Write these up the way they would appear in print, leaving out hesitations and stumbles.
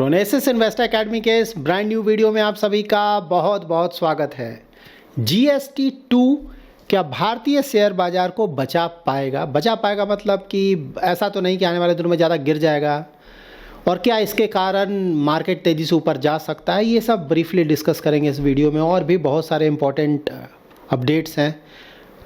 प्रोनेसिस investor academy के इस brand new video में आप सभी का बहुत बहुत स्वागत है। जीएसटी 2 क्या भारतीय शेयर बाजार को बचा पाएगा? बचा पाएगा मतलब कि ऐसा तो नहीं कि आने वाले दिनों में ज़्यादा गिर जाएगा, और क्या इसके कारण मार्केट तेज़ी से ऊपर जा सकता है, ये सब ब्रीफली डिस्कस करेंगे इस वीडियो में। और भी बहुत सारे इंपॉर्टेंट अपडेट्स हैं।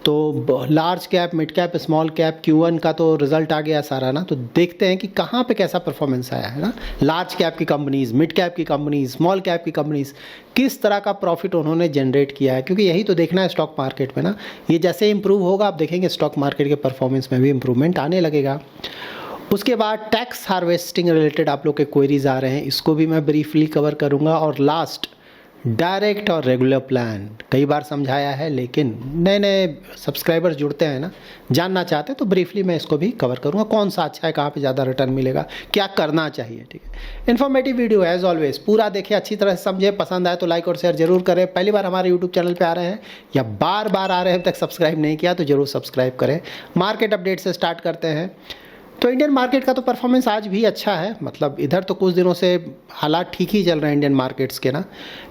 तो large cap, mid cap, small cap Q1 का तो रिज़ल्ट आ गया सारा ना, तो देखते हैं कि कहाँ पे कैसा परफॉर्मेंस आया है ना। लार्ज कैप की कंपनीज़, मिड कैप की कंपनीज़, स्मॉल कैप की कंपनीज़, किस तरह का प्रॉफिट उन्होंने जनरेट किया है, क्योंकि यही तो देखना है स्टॉक मार्केट में ना। ये जैसे इंप्रूव होगा आप देखेंगे स्टॉक मार्केट के परफॉर्मेंस में भी इंप्रूवमेंट आने लगेगा। उसके बाद टैक्स हार्वेस्टिंग रिलेटेड आप लोग के क्वेरीज आ रहे हैं, इसको भी मैं ब्रीफली कवर करूँगा। और लास्ट डायरेक्ट और रेगुलर प्लान, कई बार समझाया है लेकिन नए नए सब्सक्राइबर्स जुड़ते हैं ना, जानना चाहते हैं, तो ब्रीफली मैं इसको भी कवर करूँगा। कौन सा अच्छा है, कहाँ पे ज़्यादा रिटर्न मिलेगा, क्या करना चाहिए। ठीक है, इन्फॉर्मेटिव वीडियो एज ऑलवेज, पूरा देखिए, अच्छी तरह से समझे। पसंद आए तो लाइक और शेयर जरूर करें। पहली बार हमारे यूट्यूब चैनल पर आ रहे हैं या बार बार आ रहे हैं, अब तक सब्सक्राइब नहीं किया तो जरूर सब्सक्राइब करें। मार्केट अपडेट से स्टार्ट करते हैं। तो इंडियन मार्केट का तो परफॉर्मेंस आज भी अच्छा है, मतलब इधर तो कुछ दिनों से हालात ठीक ही चल रहे हैं इंडियन मार्केट्स के ना।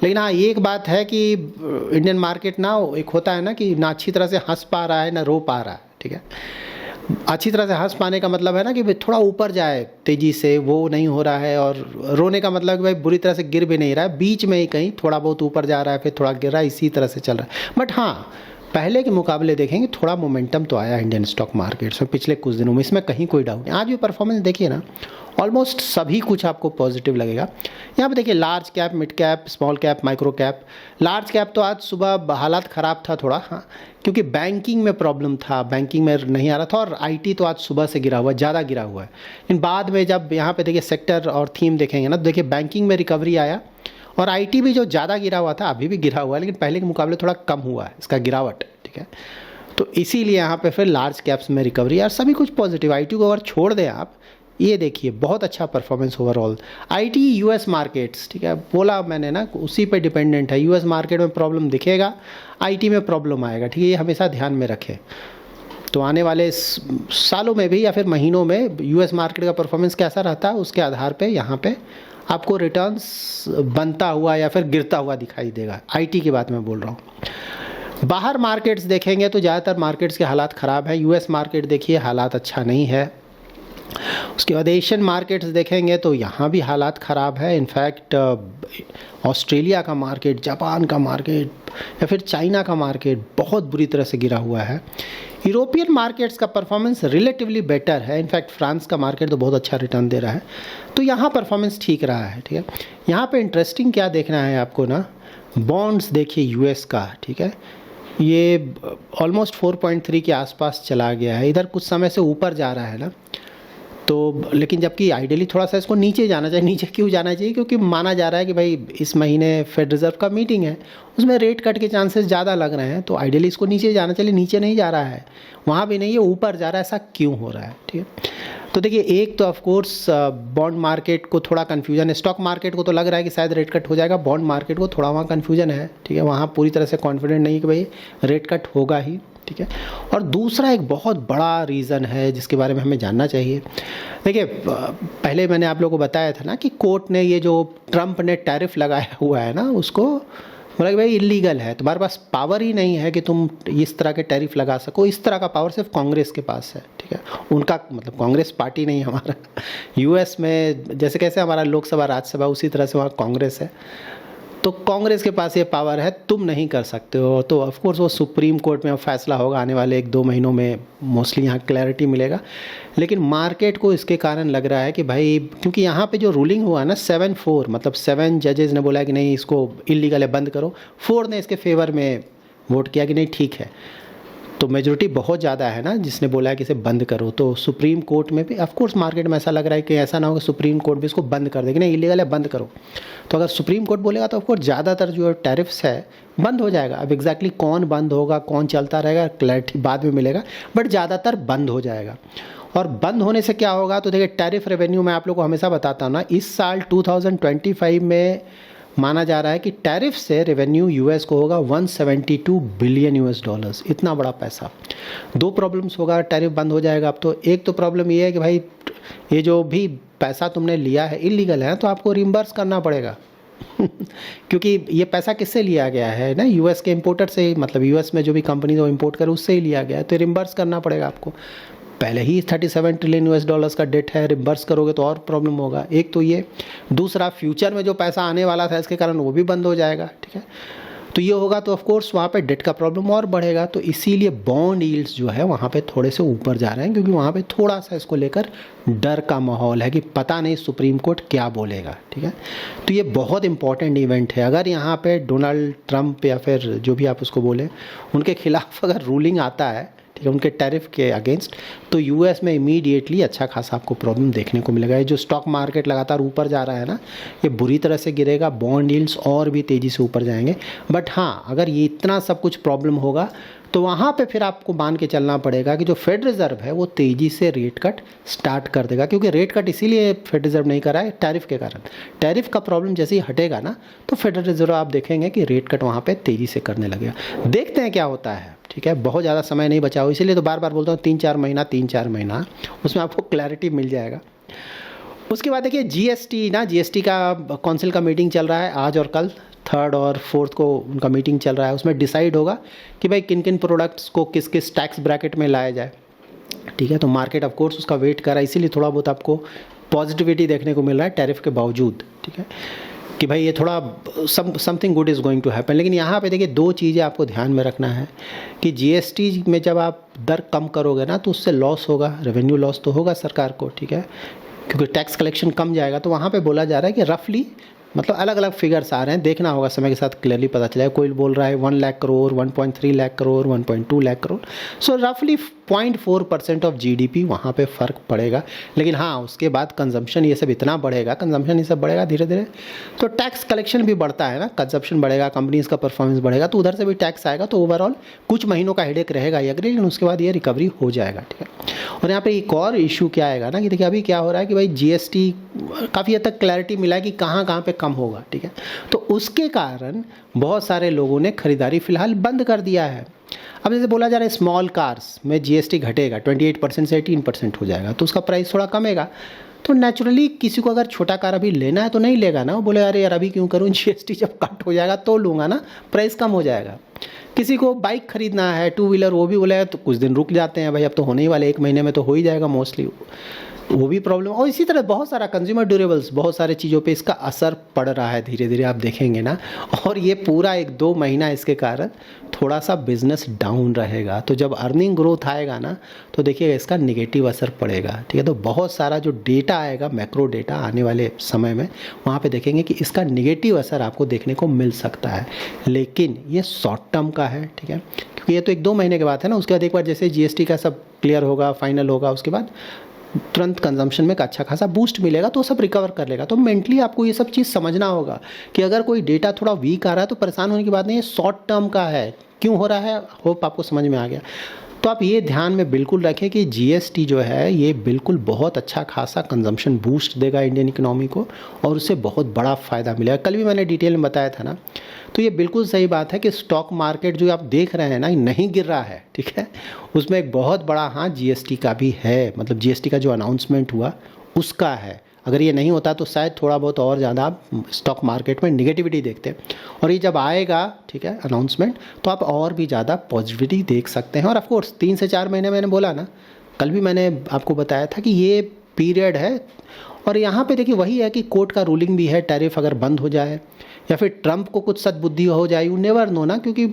लेकिन हाँ, ये एक बात है कि इंडियन मार्केट ना, एक होता है ना कि ना अच्छी तरह से हंस पा रहा है ना रो पा रहा है। ठीक है, अच्छी तरह से हंस पाने का मतलब है ना कि भाई थोड़ा ऊपर जाए तेज़ी से, वो नहीं हो रहा है। और रोने का मतलब कि भाई बुरी तरह से गिर भी नहीं रहा है, बीच में ही कहीं थोड़ा बहुत ऊपर जा रहा है, फिर थोड़ा गिर रहा है, इसी तरह से चल रहा है। बट हाँ, पहले के मुकाबले देखेंगे थोड़ा मोमेंटम तो आया इंडियन स्टॉक मार्केट्स में पिछले कुछ दिनों में, इसमें कहीं कोई डाउट नहीं। आज भी परफॉर्मेंस देखिए ना, ऑलमोस्ट सभी कुछ आपको पॉजिटिव लगेगा। यहाँ पे देखिए large cap, mid cap, small cap, micro cap. Large cap तो आज सुबह हालात ख़राब था थोड़ा, हाँ, क्योंकि बैंकिंग में प्रॉब्लम था, बैंकिंग में नहीं आ रहा था। और आईटी तो आज सुबह से गिरा हुआ है, ज़्यादा गिरा हुआ है। लेकिन बाद में जब यहाँ पे देखिए सेक्टर और थीम देखेंगे ना, तो देखिए बैंकिंग में रिकवरी आया, और आईटी भी जो ज़्यादा गिरा हुआ था अभी भी गिरा हुआ है, लेकिन पहले के मुकाबले थोड़ा कम हुआ है इसका गिरावट। ठीक है, तो इसीलिए यहाँ पे फिर लार्ज कैप्स में रिकवरी, यार सभी कुछ पॉजिटिव। आईटी को अगर छोड़ दें आप, ये देखिए बहुत अच्छा performance overall. IT US markets, ठीक है, बोला मैंने ना, उसी पे डिपेंडेंट है। यूएस मार्केट में प्रॉब्लम दिखेगा, आईटी में प्रॉब्लम आएगा। ठीक है, ये हमेशा ध्यान में रखें। तो आने वाले सालों में भी या फिर महीनों में यूएस मार्केट का परफॉर्मेंस कैसा रहता है, उसके आधार पे यहाँ पे आपको रिटर्न्स बनता हुआ या फिर गिरता हुआ दिखाई देगा। आईटी की बात मैं बोल रहा हूँ। बाहर मार्केट्स देखेंगे तो ज़्यादातर मार्केट्स के हालात ख़राब हैं। यूएस मार्केट देखिए हालात अच्छा नहीं है। उसके बाद एशियन मार्केट्स देखेंगे तो यहाँ भी हालात ख़राब है। इनफैक्ट ऑस्ट्रेलिया का मार्केट, जापान का मार्केट या फिर चाइना का मार्केट बहुत बुरी तरह से गिरा हुआ है। यूरोपियन मार्केट्स का परफॉर्मेंस रिलेटिवली बेटर है। इनफैक्ट फ्रांस का मार्केट तो बहुत अच्छा रिटर्न दे रहा है, तो यहाँ परफॉर्मेंस ठीक रहा है। ठीक है, यहाँ पे इंटरेस्टिंग क्या देखना है आपको ना, बॉन्ड्स देखिए यूएस का। ठीक है, ये ऑलमोस्ट 4.3 के आसपास चला गया है, इधर कुछ समय से ऊपर जा रहा है ना। तो लेकिन जबकि आइडियली थोड़ा सा इसको नीचे जाना चाहिए। नीचे क्यों जाना चाहिए? क्योंकि माना जा रहा है कि भाई इस महीने फेड रिज़र्व का मीटिंग है, उसमें रेट कट के चांसेस ज़्यादा लग रहे हैं, तो आइडियली इसको नीचे जाना चाहिए। नीचे नहीं जा रहा है, वहाँ भी नहीं है, ऊपर जा रहा है। ऐसा क्यों हो रहा है? ठीक है, तो देखिए एक तो ऑफकोर्स बॉन्ड मार्केट को थोड़ा कन्फ्यूजन है। स्टॉक मार्केट को तो लग रहा है कि शायद रेट कट हो जाएगा, बॉन्ड मार्केट को थोड़ा वहाँ कन्फ्यूजन है। ठीक है, वहाँ पूरी तरह से कॉन्फिडेंट नहीं कि भाई रेट कट होगा ही। ठीक है, और दूसरा एक बहुत बड़ा रीज़न है जिसके बारे में हमें जानना चाहिए। देखिए पहले मैंने आप लोगों को बताया था ना कि कोर्ट ने ये जो ट्रंप ने टैरिफ लगाया हुआ है ना, उसको बोला कि भाई इलीगल है, तुम्हारे पास पावर ही नहीं है कि तुम इस तरह के टैरिफ लगा सको। इस तरह का पावर सिर्फ कांग्रेस के पास है। ठीक है, उनका मतलब कांग्रेस पार्टी नहीं हमारा यूएस में जैसे कैसे हमारा लोकसभा राज्यसभा, उसी तरह से वहाँ कांग्रेस है, तो कांग्रेस के पास ये पावर है, तुम नहीं कर सकते हो। तो ऑफ कोर्स वो सुप्रीम कोर्ट में फैसला होगा आने वाले 1-2 महीनों में, मोस्टली यहाँ क्लैरिटी मिलेगा। लेकिन मार्केट को इसके कारण लग रहा है कि भाई, क्योंकि यहाँ पे जो रूलिंग हुआ ना 7-4, मतलब 7 जजेस ने बोला कि नहीं इसको इलीगल है, बंद करो। 4 ने इसके फेवर में वोट किया कि नहीं ठीक है। तो मेजॉरिटी बहुत ज़्यादा है ना जिसने बोला है कि इसे बंद करो। तो सुप्रीम कोर्ट में भी ऑफकोर्स मार्केट में ऐसा लग रहा है कि ऐसा ना हो कि सुप्रीम कोर्ट भी इसको बंद कर दे कि नहीं इलीगल है, बंद करो। तो अगर सुप्रीम कोर्ट बोलेगा तो ऑफकोर्स ज़्यादातर जो टैरिफ्स है बंद हो जाएगा। अब एग्जैक्टली कौन बंद होगा, कौन चलता रहेगा, क्लैरिटी बाद में मिलेगा, बट ज़्यादातर बंद हो जाएगा। और बंद होने से क्या होगा, तो देखिए टैरिफ रेवेन्यू मैं आप लोग को हमेशा बताता हूँ ना, इस साल 2025 में माना जा रहा है कि टैरिफ से रेवेन्यू यूएस को होगा 172 बिलियन यूएस डॉलर्स। इतना बड़ा पैसा। 2 प्रॉब्लम्स होगा, टैरिफ बंद हो जाएगा अब तो। एक तो प्रॉब्लम ये है कि भाई ये जो भी पैसा तुमने लिया है इलीगल है तो आपको रिम्बर्स करना पड़ेगा क्योंकि ये पैसा किससे लिया गया है ना, यूएस के इंपोर्टर से ही, मतलब यूएस में जो भी कंपनी वो इंपोर्ट करे उससे ही लिया गया है, तो रिम्बर्स करना पड़ेगा आपको। पहले ही 37 ट्रिलियन यूएस डॉलर्स का डेट है, रिम्बर्स करोगे तो और प्रॉब्लम होगा। एक तो ये, दूसरा फ्यूचर में जो पैसा आने वाला था इसके कारण वो भी बंद हो जाएगा, ठीक है। तो ये होगा तो ऑफ कोर्स वहाँ पे डेट का प्रॉब्लम और बढ़ेगा, तो इसीलिए बॉन्ड यील्ड्स जो है वहाँ पे थोड़े से ऊपर जा रहे हैं, क्योंकि वहाँ पे थोड़ा सा इसको लेकर डर का माहौल है कि पता नहीं सुप्रीम कोर्ट क्या बोलेगा, ठीक है। तो ये बहुत इंपॉर्टेंट इवेंट है। अगर यहाँ पे डोनाल्ड ट्रंप या फिर जो भी आप उसको बोलें उनके खिलाफ अगर रूलिंग आता है, ठीक है, उनके टैरिफ के अगेंस्ट, तो यूएस में इमीडिएटली अच्छा खासा आपको प्रॉब्लम देखने को मिलेगा। ये जो स्टॉक मार्केट लगातार ऊपर जा रहा है ना, ये बुरी तरह से गिरेगा, बॉन्ड यील्ड्स और भी तेज़ी से ऊपर जाएंगे। बट हाँ, अगर ये इतना सब कुछ प्रॉब्लम होगा तो वहाँ पे फिर आपको मान के चलना पड़ेगा कि जो फेड रिज़र्व है वो तेज़ी से रेट कट स्टार्ट कर देगा, क्योंकि रेट कट इसीलिए फेड रिज़र्व नहीं कर रहा है टैरिफ के कारण। टैरिफ का प्रॉब्लम जैसे ही हटेगा ना तो फेडरल रिजर्व आप देखेंगे कि रेट कट वहाँ पे तेज़ी से करने लगेगा। देखते हैं क्या होता है, ठीक है। बहुत ज़्यादा समय नहीं बचा हो, इसीलिए तो बार बार बोलता हूँ 3-4 महीना, उसमें आपको क्लैरिटी मिल जाएगा। उसके बाद देखिए जीएसटी का काउंसिल का मीटिंग चल रहा है आज और कल, 3rd और 4th को उनका मीटिंग चल रहा है। उसमें डिसाइड होगा कि भाई किन किन प्रोडक्ट्स को किस किस टैक्स ब्रैकेट में लाया जाए, ठीक है। तो मार्केट ऑफ कोर्स उसका वेट कर रहा है, इसीलिए थोड़ा बहुत आपको पॉजिटिविटी देखने को मिल रहा है टैरिफ के बावजूद, ठीक है, कि भाई ये थोड़ा something good is going to happen. लेकिन यहाँ पे देखिए 2 चीज़ें आपको ध्यान में रखना है कि जीएसटी में जब आप दर कम करोगे ना तो उससे लॉस होगा, रेवेन्यू लॉस तो होगा सरकार को, ठीक है, क्योंकि टैक्स कलेक्शन कम जाएगा। तो वहाँ पे बोला जा रहा है कि रफली, मतलब अलग अलग फिगर्स आ रहे हैं, देखना होगा समय के साथ क्लियरली पता चलेगा। कोई बोल रहा है 1 लाख करोड़, 1.3 लाख करोड़, 1.2 लाख करोड़, सो रफली 0.4% ऑफ जीडीपी वहाँ पे फ़र्क पड़ेगा। लेकिन हाँ, उसके बाद कंजम्पशन ये सब इतना बढ़ेगा, कंजम्पशन ये सब बढ़ेगा धीरे धीरे, तो टैक्स कलेक्शन भी बढ़ता है ना, कंजम्पशन बढ़ेगा, कंपनीज़ का परफॉर्मेंस बढ़ेगा, तो उधर से भी टैक्स आएगा। तो ओवरऑल कुछ महीनों का हेडेक रहेगा ये, अग्री, लेकिन उसके बाद ये रिकवरी हो जाएगा, ठीक है। और यहाँ पे एक और इशू क्या आएगा ना कि देखिए अभी क्या हो रहा है कि भाई जीएसटी काफ़ी हद तक क्लैरिटी मिला है कि कहाँ कहाँ पे कम होगा, ठीक है। तो उसके कारण बहुत सारे लोगों ने खरीदारी फिलहाल बंद कर दिया है। अब जैसे बोला जा रहा है स्मॉल कार्स में जीएसटी घटेगा, 28% से 18% हो जाएगा, तो उसका प्राइस थोड़ा कमेगा। तो नेचुरली किसी को अगर छोटा कार अभी लेना है तो नहीं लेगा ना, वो बोले अरे यार अभी क्यों करूँ, जीएसटी जब कट हो जाएगा तो लूँगा ना, प्राइस कम हो जाएगा। किसी को बाइक खरीदना है, 2 व्हीलर, वो भी बोले तो कुछ दिन रुक जाते हैं, भाई अब तो होने ही वाले 1 महीने में तो हो ही जाएगा मोस्टली, वो भी प्रॉब्लम। और इसी तरह बहुत सारा कंज्यूमर ड्यूरेबल्स, बहुत सारे चीज़ों पे इसका असर पड़ रहा है धीरे धीरे, आप देखेंगे ना। और ये पूरा 1-2 महीना इसके कारण थोड़ा सा बिजनेस डाउन रहेगा। तो जब अर्निंग ग्रोथ आएगा ना तो देखिएगा इसका नेगेटिव असर पड़ेगा, ठीक है। तो बहुत सारा जो डेटा आएगा, मैक्रो डेटा आने वाले समय में, वहाँ पे देखेंगे कि इसका नेगेटिव असर आपको देखने को मिल सकता है। लेकिन ये शॉर्ट टर्म का है, ठीक है, क्योंकि ये तो 1-2 महीने के बाद है ना। उसके बाद एक बार जैसे जीएसटी का सब क्लियर होगा, फाइनल होगा, उसके बाद तुरंत कंजम्पशन में एक अच्छा खासा बूस्ट मिलेगा, तो सब रिकवर कर लेगा। तो मेंटली आपको ये सब चीज़ समझना होगा कि अगर कोई डेटा थोड़ा वीक आ रहा है तो परेशान होने की बात नहीं है, शॉर्ट टर्म का है। क्यों हो रहा है, होप आपको समझ में आ गया। तो आप ये ध्यान में बिल्कुल रखें कि जीएसटी जो है ये बिल्कुल बहुत अच्छा खासा कंजम्पशन बूस्ट देगा इंडियन इकोनॉमी को, और उससे बहुत बड़ा फ़ायदा मिलेगा। कल भी मैंने डिटेल में बताया था ना, तो ये बिल्कुल सही बात है कि स्टॉक मार्केट जो आप देख रहे हैं ना, नहीं गिर रहा है, ठीक है। उसमें एक बहुत बड़ा हाँ जीएसटी का भी है, मतलब जीएसटी का जो अनाउंसमेंट हुआ उसका है। अगर ये नहीं होता तो शायद थोड़ा बहुत और ज़्यादा आप स्टॉक मार्केट में निगेटिविटी देखते हैं, और ये जब आएगा, ठीक है, अनाउंसमेंट, तो आप और भी ज़्यादा पॉजिटिविटी देख सकते हैं। और ऑफ कोर्स 3 से 4 महीने मैंने बोला ना, कल भी मैंने आपको बताया था कि ये पीरियड है। और यहाँ पे देखिए वही है कि कोर्ट का रूलिंग भी है, टैरिफ अगर बंद हो जाए या फिर ट्रंप को कुछ सद्बुद्धि हो जाए, यू नेवर नो ना, क्योंकि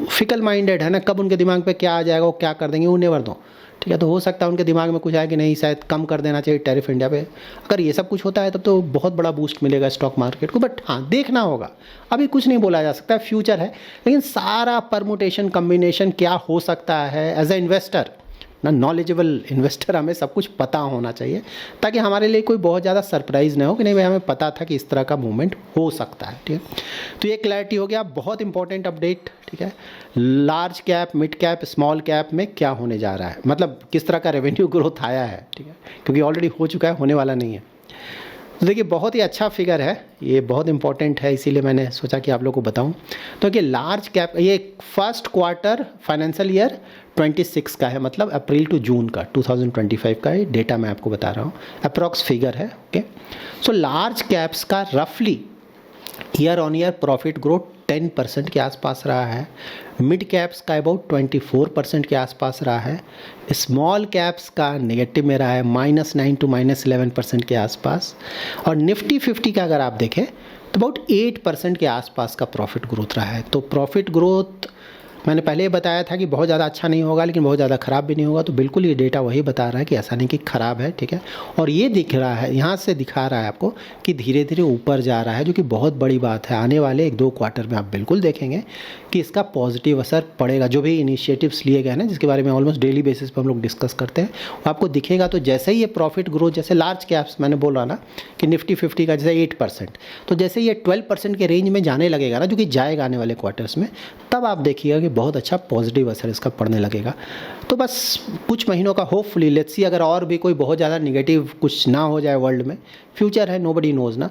फिकल माइंडेड है ना, कब उनके दिमाग पे क्या आ जाएगा, वो क्या कर देंगे, यू नेवर नो, ठीक है। तो हो सकता है उनके दिमाग में कुछ आए कि नहीं शायद कम कर देना चाहिए टैरिफ इंडिया पे। अगर ये सब कुछ होता है तब तो बहुत बड़ा बूस्ट मिलेगा स्टॉक मार्केट को। बट हाँ, देखना होगा, अभी कुछ नहीं बोला जा सकता, फ्यूचर है। लेकिन सारा परमुटेशन कम्बिनेशन क्या हो सकता है, एज ए इन्वेस्टर ना, नॉलेजेबल इन्वेस्टर, हमें सब कुछ पता होना चाहिए, ताकि हमारे लिए कोई बहुत ज़्यादा सरप्राइज़ ना हो कि नहीं भाई हमें पता था कि इस तरह का मूवमेंट हो सकता है, ठीक है। तो ये क्लैरिटी हो गया, बहुत इंपॉर्टेंट अपडेट, ठीक है। Large cap, mid cap, small cap में क्या होने जा रहा है, मतलब किस तरह का रेवेन्यू ग्रोथ आया है, ठीक है, क्योंकि ऑलरेडी हो चुका है, होने वाला नहीं है। तो देखिए बहुत ही अच्छा फिगर है, ये बहुत इंपॉर्टेंट है, इसीलिए मैंने सोचा कि आप लोगों को बताऊं। तो कि लार्ज कैप, ये फर्स्ट क्वार्टर फाइनेंशियल ईयर 26 का है, मतलब अप्रैल टू जून का 2025 का ये डेटा मैं आपको बता रहा हूँ, अप्रॉक्स फिगर है। ओके, सो लार्ज कैप्स का रफली year on year profit growth 10% के आसपास रहा है, मिड कैप्स का अबाउट 24% के आसपास रहा है, स्मॉल कैप्स का नेगेटिव में रहा है -9 to -11% के आसपास, और निफ्टी 50 का अगर आप देखें तो अबाउट 8% के आसपास का प्रॉफिट ग्रोथ रहा है। तो प्रॉफिट ग्रोथ मैंने पहले ही बताया था कि बहुत ज़्यादा अच्छा नहीं होगा लेकिन बहुत ज़्यादा ख़राब भी नहीं होगा, तो बिल्कुल ये डेटा वही बता रहा है कि ऐसा नहीं कि ख़राब है, ठीक है। और ये दिख रहा है, यहाँ से दिखा रहा है आपको कि धीरे धीरे ऊपर जा रहा है, जो कि बहुत बड़ी बात है। आने वाले 1-2 क्वार्टर में आप बिल्कुल देखेंगे कि इसका पॉजिटिव असर पड़ेगा। जो भी इनिशिएटिव्स लिए गए हैं ना, जिसके बारे में ऑलमोस्ट डेली बेसिस पर हम लोग डिस्कस करते हैं, वो आपको दिखेगा। तो जैसे ही ये प्रॉफिट ग्रोथ, जैसे लार्ज कैप्स मैंने बोला ना कि निफ्टी 50 का जैसे 8%, तो जैसे ये 12% के रेंज में जाने लगेगा ना, जो कि जाएगा आने वाले क्वार्टर्स में, तब आप देखिएगा कि बहुत अच्छा पॉजिटिव असर इसका पड़ने लगेगा। तो बस कुछ महीनों का होपफुली लेट्स सी, अगर और भी कोई बहुत ज़्यादा नेगेटिव कुछ ना हो जाए वर्ल्ड में, फ्यूचर है, नोबडी नोज़ ना,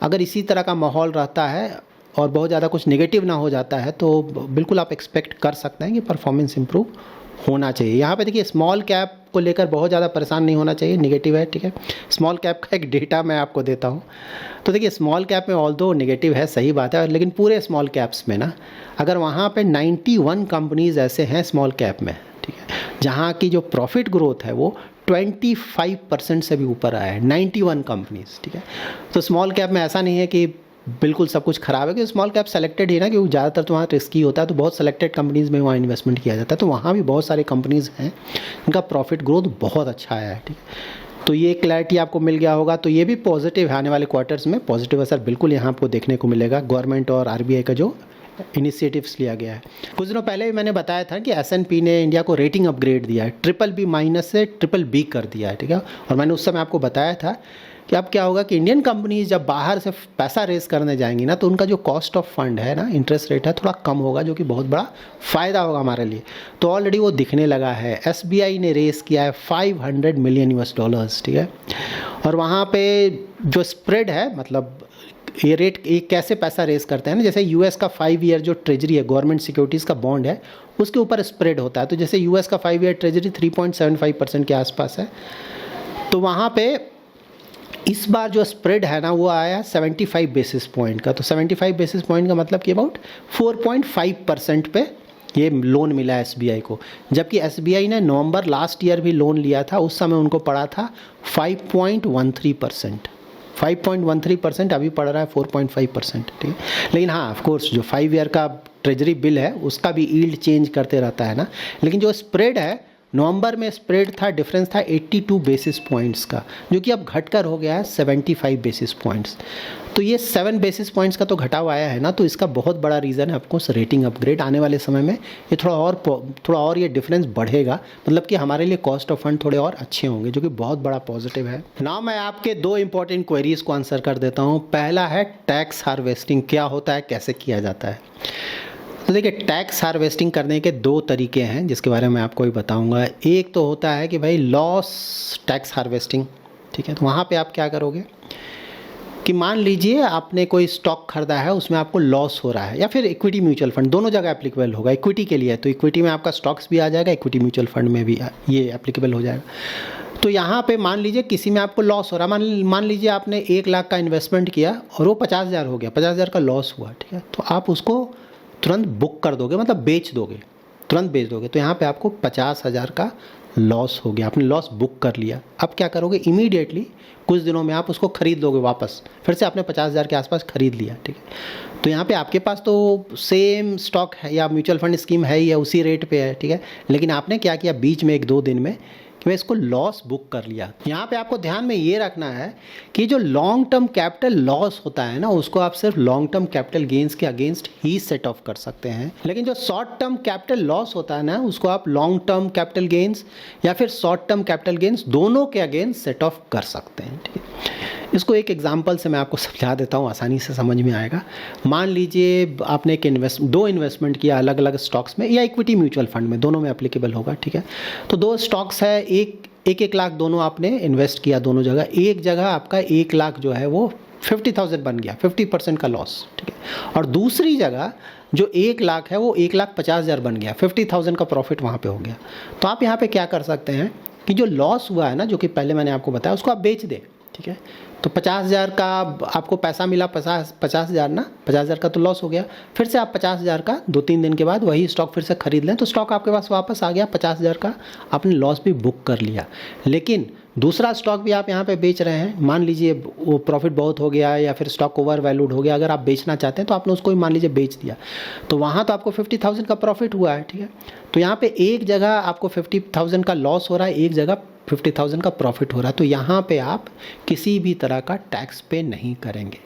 अगर इसी तरह का माहौल रहता है और बहुत ज़्यादा कुछ नेगेटिव ना हो जाता है, तो बिल्कुल आप एक्सपेक्ट कर सकते हैं कि परफॉर्मेंस इंप्रूव होना चाहिए। यहाँ पे देखिए स्मॉल कैप को लेकर बहुत ज़्यादा परेशान नहीं होना चाहिए, नेगेटिव है, ठीक है। स्मॉल कैप का एक डेटा मैं आपको देता हूँ। तो देखिए स्मॉल कैप में ऑल्दो नेगेटिव है, सही बात है, लेकिन पूरे स्मॉल कैप्स में ना, अगर वहाँ पे 91 कंपनीज़ ऐसे हैं स्मॉल कैप में, ठीक है, जहाँ की जो प्रॉफिट ग्रोथ है वो 25% से भी ऊपर आया है, 91 कंपनीज़, ठीक है। तो स्मॉल कैप में ऐसा नहीं है कि बिल्कुल सब कुछ ख़राब है, कि स्मॉल कैप सेलेक्टेड ही ना, क्योंकि ज़्यादातर तो वहाँ रिस्की होता है, तो बहुत सेलेक्टेड कंपनीज़ में वहाँ इन्वेस्टमेंट किया जाता है। तो वहाँ भी बहुत सारी कंपनीज़ हैं जिनका प्रॉफिट ग्रोथ बहुत अच्छा आया है, ठीक है। तो ये क्लैरिटी आपको मिल गया होगा। तो ये भी पॉजिटिव है, आने वाले क्वार्टर्स में पॉजिटिव असर बिल्कुल यहाँ आपको देखने को मिलेगा, गवर्नमेंट और आरबीआई का जो इनिशिएटिव्स लिया गया है। कुछ दिनों पहले भी मैंने बताया था कि एस&पी ने इंडिया को रेटिंग अपग्रेड दिया है, BBB- से BBB कर दिया है, ठीक है। और मैंने उस समय आपको बताया था कि अब क्या होगा कि इंडियन कंपनीज जब बाहर से पैसा रेस करने जाएंगी ना, तो उनका जो कॉस्ट ऑफ फंड है ना, इंटरेस्ट रेट है, थोड़ा कम होगा, जो कि बहुत बड़ा फ़ायदा होगा हमारे लिए। तो ऑलरेडी वो दिखने लगा है। SBI ने रेस किया है $500 मिलियन, ठीक है। और वहाँ पे जो स्प्रेड है, मतलब ये रेट, ये कैसे पैसा रेस करते हैं ना, जैसे US का 5 ईयर जो ट्रेजरी है, गवर्नमेंट सिक्योरिटीज़ का बॉन्ड है, उसके ऊपर स्प्रेड होता है। तो जैसे US का 5 ईयर ट्रेजरी 3.75% के आसपास है, तो वहाँ पे इस बार जो स्प्रेड है ना, वो आया 75 बेसिस पॉइंट का। तो 75 बेसिस पॉइंट का मतलब कि अबाउट 4.5% पे ये लोन मिला है SBI को। जबकि SBI ने नवंबर लास्ट ईयर भी लोन लिया था, उस समय उनको पड़ा था 5.13%। 5.13%, अभी पड़ रहा है 4.5%, ठीक है। लेकिन हाँ, ऑफ कोर्स जो 5 ईयर का ट्रेजरी बिल है उसका भी यील्ड चेंज करते रहता है ना। लेकिन जो स्प्रेड है, नवंबर में स्प्रेड था, डिफरेंस था 82 बेसिस पॉइंट्स का, जो कि अब घटकर हो गया है 75 बेसिस पॉइंट्स। तो ये 7 बेसिस पॉइंट्स का तो घटाव आया है ना, तो इसका बहुत बड़ा रीज़न है ऑफकोर्स रेटिंग अपग्रेड। आने वाले समय में ये थोड़ा और ये डिफरेंस बढ़ेगा, मतलब कि हमारे लिए कॉस्ट ऑफ फंड थोड़े और अच्छे होंगे, जो कि बहुत बड़ा पॉजिटिव है। नाउ मैं आपके 2 इंपॉर्टेंट क्वेरीज़ को आंसर कर देता हूँ। पहला है टैक्स हार्वेस्टिंग क्या होता है, कैसे किया जाता है। तो देखिए टैक्स हार्वेस्टिंग करने के 2 तरीके हैं, जिसके बारे में आपको भी बताऊंगा। एक तो होता है कि भाई लॉस टैक्स हार्वेस्टिंग, ठीक है। तो वहाँ पे आप क्या करोगे कि मान लीजिए आपने कोई स्टॉक खरीदा है, उसमें आपको लॉस हो रहा है, या फिर इक्विटी म्यूचुअल फंड, दोनों जगह एप्लीकेबल होगा। इक्विटी के लिए तो इक्विटी में आपका स्टॉक्स भी आ जाएगा, इक्विटी म्यूचुअल फंड में भी ये एप्लीकेबल हो जाएगा। तो यहाँ पे मान लीजिए किसी में आपको लॉस हो रहा है, मान लीजिए आपने 1 लाख का इन्वेस्टमेंट किया और वो 50,000 हो गया, 50,000 का लॉस हुआ, ठीक है। तो आप उसको तुरंत बुक कर दोगे, मतलब बेच दोगे, तुरंत बेच दोगे। तो यहाँ पे आपको 50,000 का लॉस हो गया, आपने लॉस बुक कर लिया। अब क्या करोगे, इमीडिएटली कुछ दिनों में आप उसको खरीद लोगे वापस, फिर से आपने 50,000 के आसपास खरीद लिया, ठीक है। तो यहाँ पे आपके पास तो सेम स्टॉक है या म्यूचुअल फंड स्कीम है या उसी रेट पे है, ठीक है। लेकिन आपने क्या किया, बीच में 1-2 दिन में कि मैं इसको लॉस बुक कर लिया। यहाँ पे आपको ध्यान में ये रखना है कि जो लॉन्ग टर्म कैपिटल लॉस होता है ना, उसको आप सिर्फ लॉन्ग टर्म कैपिटल गेन्स के अगेंस्ट ही सेट ऑफ कर सकते हैं। लेकिन जो शॉर्ट टर्म कैपिटल लॉस होता है ना, उसको आप लॉन्ग टर्म कैपिटल गेन्स या फिर शॉर्ट टर्म कैपिटल गेन्स दोनों के अगेंस्ट सेट ऑफ कर सकते हैं, ठीक है। इसको एक एग्जांपल से मैं आपको समझा देता हूँ, आसानी से समझ में आएगा। मान लीजिए आपने एक 2 इन्वेस्टमेंट किया अलग अलग स्टॉक्स में या इक्विटी म्यूचुअल फंड में, दोनों में एप्लीकेबल होगा, ठीक है। तो 2 स्टॉक्स है, एक 1-1 लाख दोनों आपने इन्वेस्ट किया दोनों जगह, एक जगह आपका 1 लाख जो है वो 50,000 बन गया, 50% का लॉस, ठीक है। और दूसरी जगह जो 1 लाख है वो 1,50,000 बन गया, 50,000 का प्रॉफिट वहाँ पे हो गया। तो आप यहाँ पे क्या कर सकते हैं कि जो लॉस हुआ है ना, जो कि पहले मैंने आपको बताया, उसको आप बेच दें, ठीक है। तो 50,000 का आपको पैसा मिला, 50,000 ना, 50,000 का तो लॉस हो गया, फिर से आप 50,000 का 2-3 दिन के बाद वही स्टॉक फिर से खरीद लें, तो स्टॉक आपके पास वापस आ गया, 50,000 का आपने लॉस भी बुक कर लिया। लेकिन दूसरा स्टॉक भी आप यहाँ पे बेच रहे हैं, मान लीजिए वो प्रॉफिट बहुत हो गया या फिर स्टॉक ओवर वैल्यूड हो गया, अगर आप बेचना चाहते हैं तो आपने उसको भी मान लीजिए बेच दिया, तो वहाँ तो आपको 50,000 का प्रॉफिट हुआ है, ठीक है। तो यहाँ पे एक जगह आपको 50,000 का लॉस हो रहा है, एक जगह 50,000 का प्रॉफिट हो रहा है, तो यहाँ पे आप किसी भी तरह का टैक्स पे नहीं करेंगे।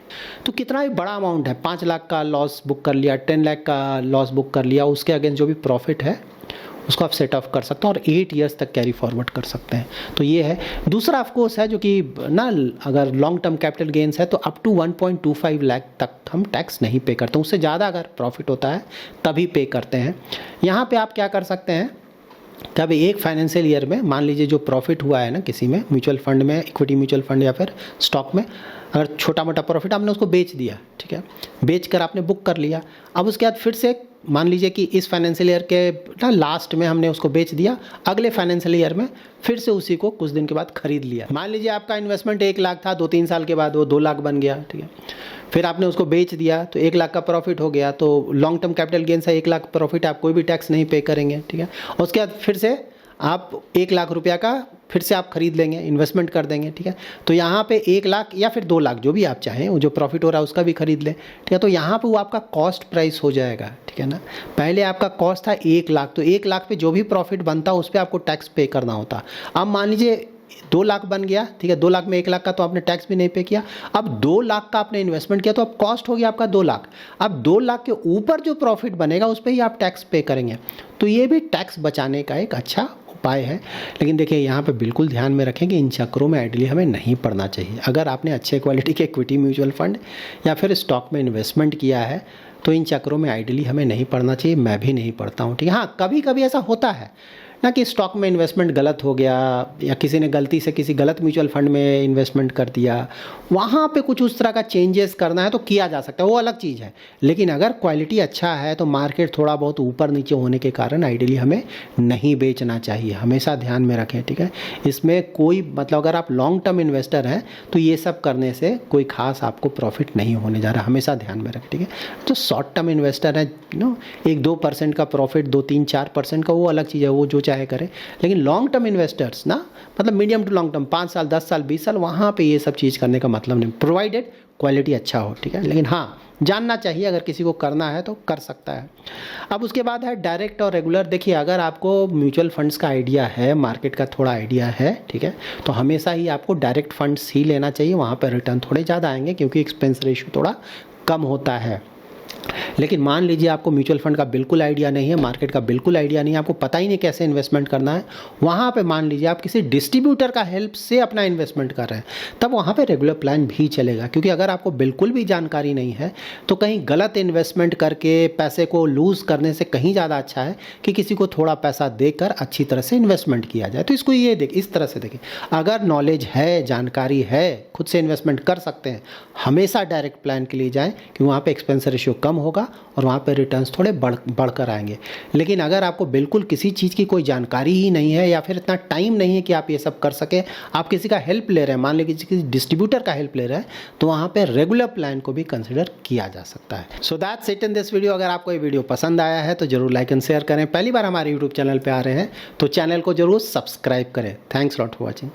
तो कितना भी बड़ा अमाउंट है, 5 लाख का लॉस बुक कर लिया, 10 लाख का लॉस बुक कर लिया, उसके अगेंस्ट जो भी प्रॉफिट है उसको आप सेट ऑफ कर सकते हैं और 8 ईयर्स तक कैरी फॉरवर्ड कर सकते हैं। तो ये है। दूसरा ऑफ कोर्स है जो कि ना, अगर लॉन्ग टर्म कैपिटल गेन्स है तो अप टू 1.25 लाख तक हम टैक्स नहीं पे करते, उससे ज़्यादा अगर प्रॉफिट होता है तभी पे करते हैं। यहाँ पे आप क्या कर सकते हैं, कभी एक फाइनेंशियल ईयर में मान लीजिए जो प्रॉफिट हुआ है ना किसी में, म्यूचुअल फंड में, इक्विटी म्यूचुअल फंड या फिर स्टॉक में, अगर छोटा मोटा प्रॉफिट आपने उसको बेच दिया, ठीक है, बेच कर आपने बुक कर लिया। अब उसके बाद फिर से मान लीजिए कि इस फाइनेंशियल ईयर के ना लास्ट में हमने उसको बेच दिया, अगले फाइनेंशियल ईयर में फिर से उसी को कुछ दिन के बाद खरीद लिया। मान लीजिए आपका इन्वेस्टमेंट 1 लाख था, 2-3 साल के बाद वो 2 लाख बन गया, ठीक है, फिर आपने उसको बेच दिया तो 1 लाख का प्रॉफिट हो गया। तो लॉन्ग टर्म कैपिटल गेन्स है, 1 लाख प्रॉफिट, आप कोई भी टैक्स नहीं पे करेंगे, ठीक है। और उसके बाद फिर से आप 1 लाख रुपया का फिर से आप खरीद लेंगे, इन्वेस्टमेंट कर देंगे, ठीक है। तो यहाँ पे 1 लाख या फिर 2 लाख जो भी आप चाहें, वो जो प्रॉफिट हो रहा है उसका भी खरीद लें, ठीक है। तो यहाँ पे वो आपका कॉस्ट प्राइस हो जाएगा, ठीक है ना। पहले आपका कॉस्ट था 1 लाख, तो 1 लाख पे जो भी प्रॉफिट बनता उस पर आपको टैक्स पे करना होता। अब मान लीजिए 2 लाख बन गया, ठीक है, 2 लाख में 1 लाख का तो आपने टैक्स भी नहीं पे किया। अब 2 लाख का आपने इन्वेस्टमेंट किया तो अब कॉस्ट हो गया आपका 2 लाख। अब 2 लाख के ऊपर जो प्रॉफिट बनेगा उस पर ही आप टैक्स पे करेंगे। तो ये भी टैक्स बचाने का एक अच्छा उपाय है। लेकिन देखिए यहाँ पे बिल्कुल ध्यान में रखें कि इन चक्रों में आइडियली हमें नहीं पड़ना चाहिए। अगर आपने अच्छे क्वालिटी के इक्विटी म्यूचुअल फंड या फिर स्टॉक में इन्वेस्टमेंट किया है तो इन चक्रों में आइडियली हमें नहीं पड़ना चाहिए। मैं भी नहीं पड़ता हूँ, ठीक है। हाँ, कभी कभी ऐसा होता है ना कि स्टॉक में इन्वेस्टमेंट गलत हो गया या किसी ने गलती से किसी गलत म्यूचुअल फंड में इन्वेस्टमेंट कर दिया, वहाँ पे कुछ उस तरह का चेंजेस करना है तो किया जा सकता है, वो अलग चीज़ है। लेकिन अगर क्वालिटी अच्छा है तो मार्केट थोड़ा बहुत ऊपर नीचे होने के कारण आइडियली हमें नहीं बेचना चाहिए, हमेशा ध्यान में रखें, ठीक है। इसमें कोई मतलब अगर आप लॉन्ग टर्म इन्वेस्टर हैं तो ये सब करने से कोई खास आपको प्रॉफिट नहीं होने जा रहा, हमेशा ध्यान में रखें, ठीक है। तो शॉर्ट टर्म इन्वेस्टर है नो, 1-2% का प्रॉफिट, 2-3-4% का, वो अलग चीज़ है, वो जो चाहे करें। लेकिन लॉन्ग टर्म इन्वेस्टर्स ना, मतलब मीडियम टू लॉन्ग टर्म, 5 साल 10 साल 20 साल, वहाँ पे ये सब चीज़ करने का मतलब नहीं, प्रोवाइडेड क्वालिटी अच्छा हो, ठीक है। लेकिन हाँ, जानना चाहिए, अगर किसी को करना है तो कर सकता है। अब उसके बाद है डायरेक्ट और रेगुलर। देखिए, अगर आपको म्यूचुअल फंड्स का आइडिया है, मार्केट का थोड़ा आइडिया है, ठीक है, तो हमेशा ही आपको डायरेक्ट फंड्स ही लेना चाहिए। वहाँ पर रिटर्न थोड़े ज़्यादा आएंगे क्योंकि एक्सपेंस रेशियो थोड़ा कम होता है। लेकिन मान लीजिए आपको म्यूचुअल फंड का बिल्कुल आइडिया नहीं है, मार्केट का बिल्कुल आइडिया नहीं है, आपको पता ही नहीं कैसे इन्वेस्टमेंट करना है, वहाँ पे मान लीजिए आप किसी डिस्ट्रीब्यूटर का हेल्प से अपना इन्वेस्टमेंट कर रहे हैं, तब वहाँ पे रेगुलर प्लान भी चलेगा। क्योंकि अगर आपको बिल्कुल भी जानकारी नहीं है तो कहीं गलत इन्वेस्टमेंट करके पैसे को लूज़ करने से कहीं ज़्यादा अच्छा है कि किसी को थोड़ा पैसा देकर अच्छी तरह से इन्वेस्टमेंट किया जाए। तो इसको ये इस तरह से देखिए, अगर नॉलेज है, जानकारी है, खुद से इन्वेस्टमेंट कर सकते हैं, हमेशा डायरेक्ट प्लान के लिए जाएँ कि वहाँ पर एक्सपेंस रेशियो कम होगा और वहाँ पे रिटर्न्स थोड़े बढ़कर आएंगे। लेकिन अगर आपको बिल्कुल किसी चीज़ की कोई जानकारी ही नहीं है या फिर इतना टाइम नहीं है कि आप ये सब कर सकें, आप किसी का हेल्प ले रहे हैं, मान लीजिए किसी डिस्ट्रीब्यूटर का हेल्प ले रहे हैं, तो वहाँ पे रेगुलर प्लान को भी कंसिडर किया जा सकता है। So that's it in this video. अगर आपको ये वीडियो पसंद आया है तो जरूर लाइक एंड शेयर करें। पहली बार हमारे यूट्यूब चैनल पर आ रहे हैं तो चैनल को जरूर सब्सक्राइब करें। Thanks lot for watching.